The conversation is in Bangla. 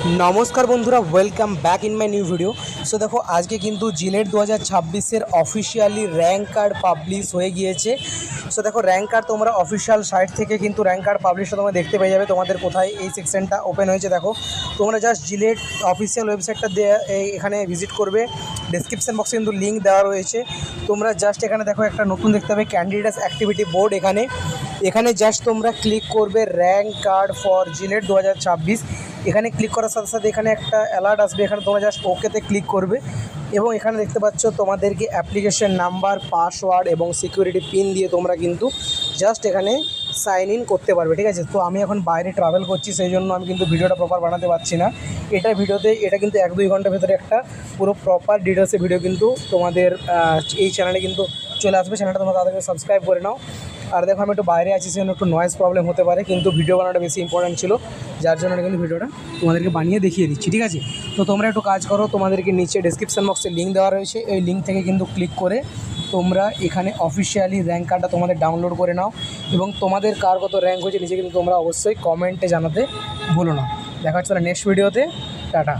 নমস্কার বন্ধুরা, welcome back in my new video. So দেখো, আজকে কিন্তু জিলেট 2026-এর অফিসিয়ালি র্যাঙ্ক কার্ড পাবলিশ হয়ে গিয়েছে। সো দেখো, র্যাঙ্ক কার্ড তোমরা অফিসিয়াল সাইট থেকে কিন্তু র্যাঙ্ক কার্ড পাবলিশটা তোমরা দেখতে পেয়ে যাবে। তোমাদের কোথায় এই সেকশনটা ওপেন হয়েছে দেখো, তোমরা জাস্ট জিলেট অফিসিয়াল ওয়েবসাইটটা এখানে ভিজিট করবে। ডেসক্রিপশন বক্সে কিন্তু লিঙ্ক দেওয়া রয়েছে। তোমরা জাস্ট এখানে দেখো একটা নতুন দেখতে হবে ক্যান্ডিডেটস অ্যাক্টিভিটি বোর্ড। এখানে জাস্ট তোমরা ক্লিক করবে র্যাঙ্ক কার্ড ফর জিলেট 2026। এখানে ক্লিক করার সাথে সাথে এখানে একটা অ্যালার্ট আসবে। এখানে তোমরা জাস্ট ওকেতে ক্লিক করবে এবং এখানে দেখতে পাচ্ছ তোমাদেরকে অ্যাপ্লিকেশন নাম্বার, পাসওয়ার্ড এবং সিকিউরিটি পিন দিয়ে তোমরা কিন্তু জাস্ট এখানে সাইন ইন করতে পারবে। ঠিক আছে, তো আমি এখন বাইরে ট্রাভেল করছি, সেই জন্য আমি কিন্তু ভিডিওটা প্রপার বানাতে পারছি না। এটা কিন্তু 1-2 ঘন্টার ভেতরে একটা পুরো প্রপার ডিটেলসে ভিডিও কিন্তু তোমাদের এই চ্যানেলে কিন্তু চলে আসবে। চ্যানেলটা তোমরা তাদেরকে সাবস্ক্রাইব করে নাও। আর দেখো, আমি একটু বাইরে আছি, সেজন্য একটু নয়েজ প্রবলেম হতে পারে, কিন্তু ভিডিও বানানোটা বেশি ইম্পর্টেন্ট ছিল, যার জন্য কিন্তু ভিডিওটা তোমাদেরকে বানিয়ে দেখিয়ে দিচ্ছি। ঠিক আছে, তো তোমরা একটু কাজ করো, তোমাদেরকে নিচে ডেসক্রিপশন বক্সে লিঙ্ক দেওয়া রয়েছে, এই লিঙ্ক থেকে কিন্তু ক্লিক করে তোমরা এখানে অফিসিয়ালি র্যাঙ্ক কার্ডটা তোমাদের ডাউনলোড করে নাও এবং তোমাদের কার কত র্যাঙ্ক হয়েছে নিচে কিন্তু তোমরা অবশ্যই কমেন্টে জানাতে ভুলো না। দেখা হচ্ছে নেক্সট ভিডিওতে। টাটা।